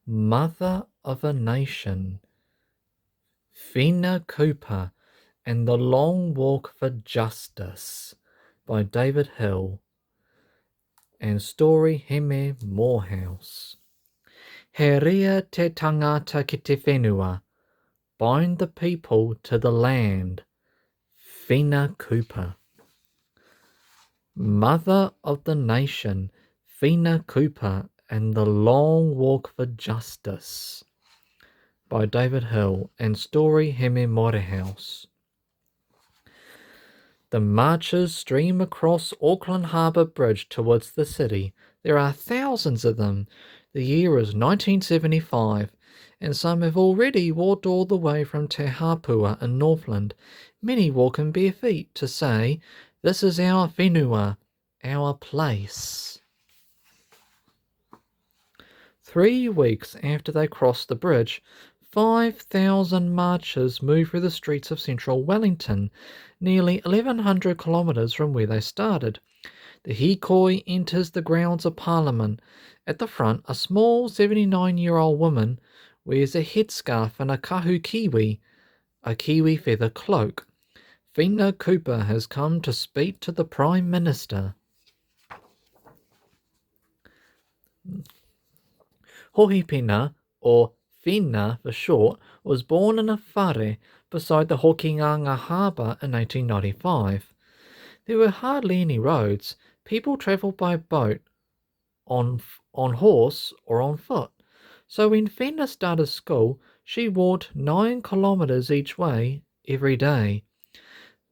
Mother of a Nation, Whina Cooper, and The Long Walk for Justice by David Hill, and story Heme Morehouse. He ria te tangata ki te whenua, bind the people to the land. Whina Cooper. Mother of the Nation, Whina Cooper, and The Long Walk for Justice by David Hill, and story Heme Morehouse. The marchers stream across Auckland Harbour Bridge towards the city. There are thousands of them. The year is 1975, and some have already walked all the way from Te Hapua in Northland. Many walk in bare feet to say, "This is our whenua, our place." 3 weeks after they crossed the bridge, 5,000 marchers moved through the streets of central Wellington, nearly 1,100 kilometres from where they started. The hikoi enters the grounds of Parliament. At the front, a small 79-year-old woman wears a headscarf and a kahu a kiwi feather cloak. Whina Cooper has come to speak to the Prime Minister. Hohipena, or Whina for short, was born in a whare beside the Hokianga Harbour in 1895. There were hardly any roads. People travelled by boat, on horse, or on foot. So when Whina started school, she walked 9 kilometres each way every day.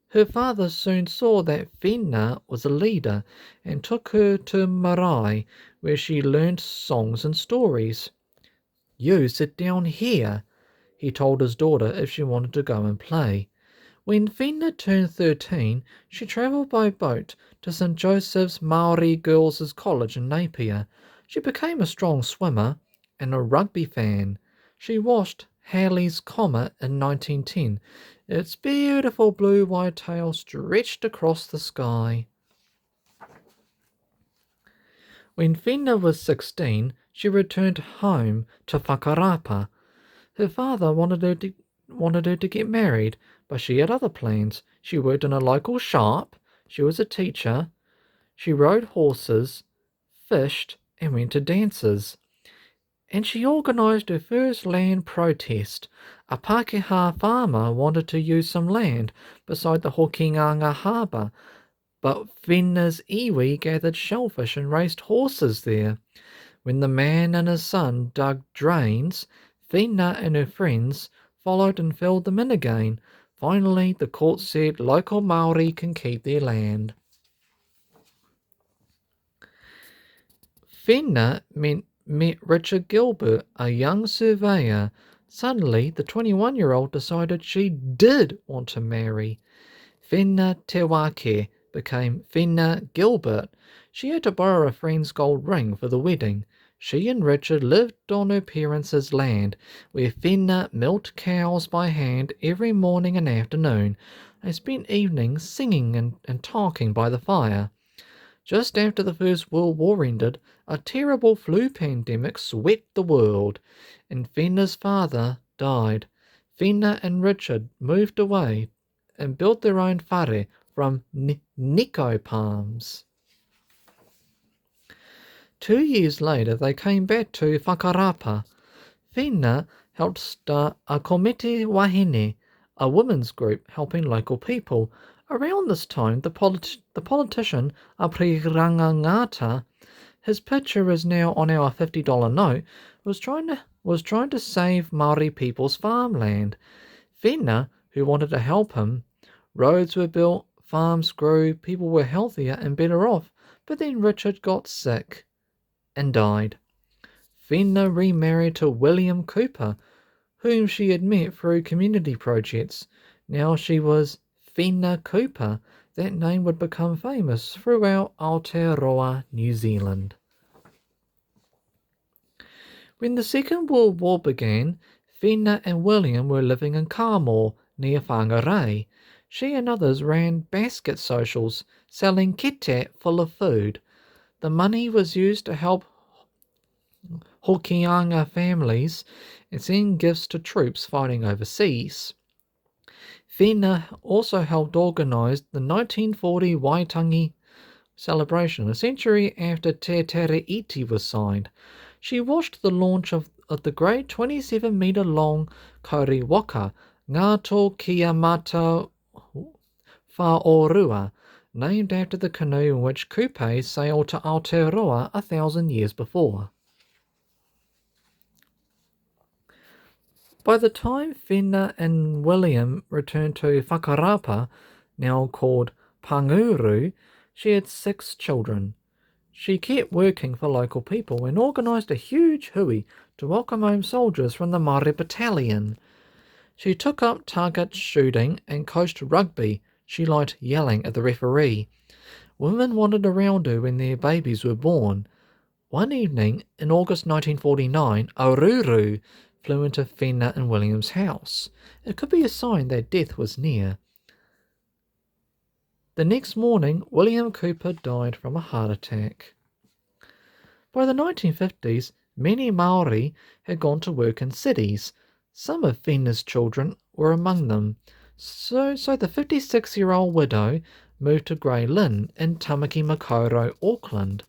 Her father soon saw that Whina was a leader and took her to marae, where she learned songs and stories. "You sit down here," he told his daughter if she wanted to go and play. When Whina turned 13, she travelled by boat to St. Joseph's Maori Girls' College in Napier. She became a strong swimmer and a rugby fan. She watched Halley's Comet in 1910. Its beautiful blue-white tail stretched across the sky. When Whina was 16, she returned home to Whakarapa. Her father wanted her to get married, but she had other plans. She worked in a local shop, she was a teacher, she rode horses, fished, and went to dances. And she organised her first land protest. A Pākehā farmer wanted to use some land beside the Hokianga Harbour, but Whina's iwi gathered shellfish and raced horses there. When the man and his son dug drains, Whina and her friends followed and filled them in again. Finally, the court said local Maori can keep their land. Whina met Richard Gilbert, a young surveyor. Suddenly, the 21-year-old decided she did want to marry. Whina Te Wake became Whina Gilbert. She had to borrow a friend's gold ring for the wedding. She and Richard lived on her parents' land, where Whina milked cows by hand every morning and afternoon. They spent evenings singing and talking by the fire. Just after the First World War ended, a terrible flu pandemic swept the world, and Whina's father died. Whina and Richard moved away and built their own whare from Nico palms. 2 years later, they came back to Whakarapa. Whina helped start a komite wahine, a women's group helping local people. Around this time, the politician Apri Rangangata, his picture is now on our $50 note, was trying to save Maori people's farmland. Whina, who wanted to help him, roads were built, farms grew, people were healthier and better off. But then Richard got sick and died. Whina remarried to William Cooper, whom she had met through community projects. Now she was Whina Cooper. That name would become famous throughout Aotearoa, New Zealand. When the Second World War began, Whina and William were living in Carmore, near Whangarei. She and others ran basket socials, selling kete full of food. The money was used to help Hokianga families and send gifts to troops fighting overseas. Whina also helped organise the 1940 Waitangi celebration, a century after Te Tere Iti was signed. She watched the launch of the great 27-metre-long kauri waka, Ngāto Kiamata Whaorua, named after the canoe in which Kupe sailed to Aotearoa 1,000 years before. By the time Whina and William returned to Whakarapa, now called Panguru, she had 6 children. She kept working for local people and organised a huge hui to welcome home soldiers from the Māori Battalion. She took up target shooting and coached rugby. She liked yelling at the referee. Women wandered around her when their babies were born. One evening in August 1949, a ruru flew into Whina and William's house. It could be a sign that death was near. The next morning, William Cooper died from a heart attack. By the 1950s, many Maori had gone to work in cities. Some of Whina's children were among them. So the 56-year-old widow moved to Grey Lynn in Tamaki Makaurau, Auckland.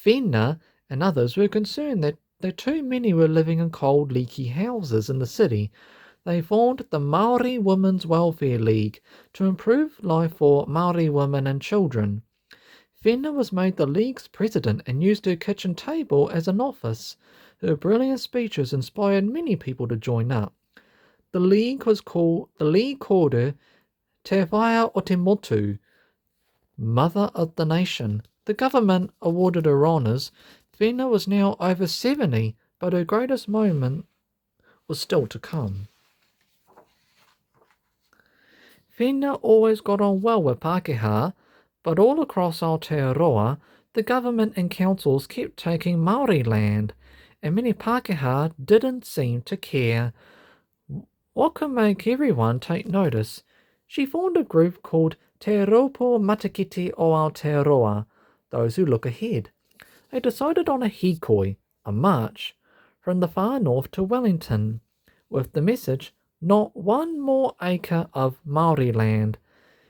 Whina and others were concerned that too many were living in cold, leaky houses in the city. They formed the Māori Women's Welfare League to improve life for Māori women and children. Whina was made the league's president and used her kitchen table as an office. Her brilliant speeches inspired many people to join up. The league called her Te Whaia o Te Motu, Mother of the Nation. The government awarded her honours. Whina was now over 70, but her greatest moment was still to come. Whina always got on well with Pākehā, but all across Aotearoa, the government and councils kept taking Māori land, and many Pākehā didn't seem to care. What could make everyone take notice? She formed a group called Te Raupo Matakiti o Aotearoa, those who look ahead. They decided on a hikoi, a march, from the far north to Wellington, with the message, not one more acre of Māori land.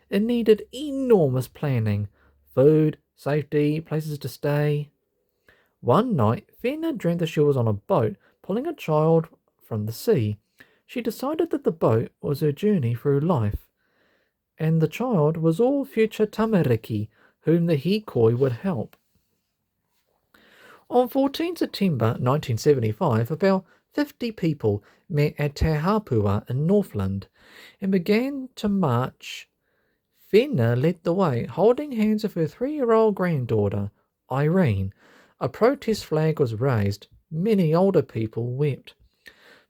It needed enormous planning, food, safety, places to stay. One night, Whina dreamt that she was on a boat pulling a child from the sea. She decided that the boat was her journey through life, and the child was all future tamariki whom the hikoi would help. On 14 September 1975, about 50 people met at Te Hapua in Northland and began to march. Whina led the way, holding hands with her 3-year-old granddaughter, Irene. A protest flag was raised. Many older people wept.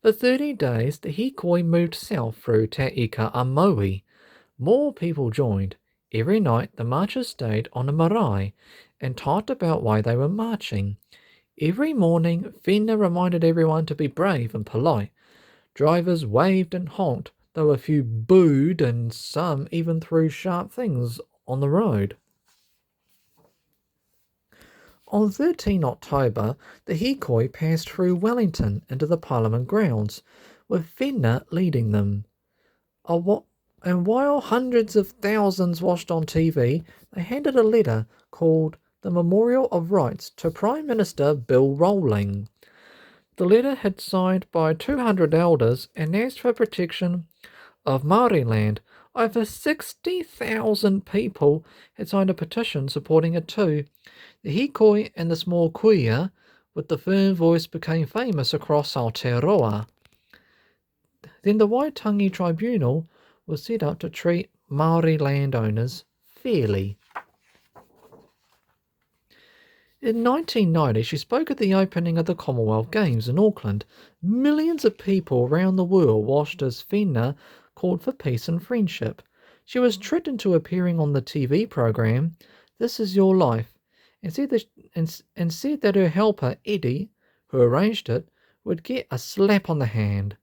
For 30 days, the hikoi moved south through Te Ika a Maui. More people joined. Every night, the marchers stayed on a marae and talked about why they were marching. Every morning, Whina reminded everyone to be brave and polite. Drivers waved and honked, though a few booed and some even threw sharp things on the road. On 13 October, the hikoi passed through Wellington into the Parliament grounds, with Whina leading them. And while hundreds of thousands watched on TV, they handed a letter called the Memorial of Rights to Prime Minister Bill Rowling. The letter had signed by 200 elders and asked for protection of Māori land. Over 60,000 people had signed a petition supporting it too. The hikoi and the small kuia with the firm voice became famous across Aotearoa. Then the Waitangi Tribunal was set up to treat Māori landowners fairly. In 1990, she spoke at the opening of the Commonwealth Games in Auckland. Millions of people around the world watched as Whina called for peace and friendship. She was tricked into appearing on the TV program This Is Your Life and said that her helper, Eddie, who arranged it, would get a slap on the hand.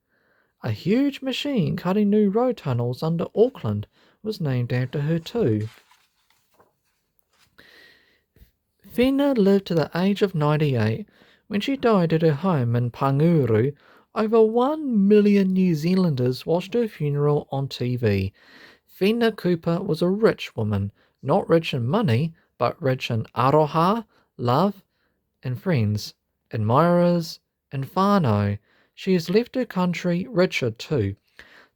A huge machine cutting new road tunnels under Auckland was named after her too. Whina lived to the age of 98, When she died at her home in Panguru, over 1 million New Zealanders watched her funeral on TV. Whina Cooper was a rich woman, not rich in money, but rich in aroha, love, and friends, admirers, and whānau. She has left her country richer too.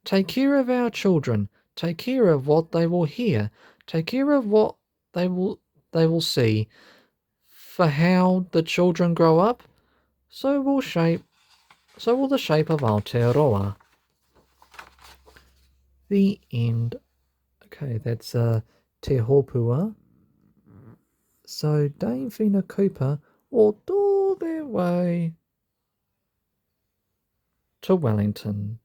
Take care of our children. Take care of what they will hear. Take care of what they will see. For how the children grow up, so will the shape of Aotearoa. The end. Okay, that's Te Hopua. So Dame Whina Cooper walked all their way to Wellington.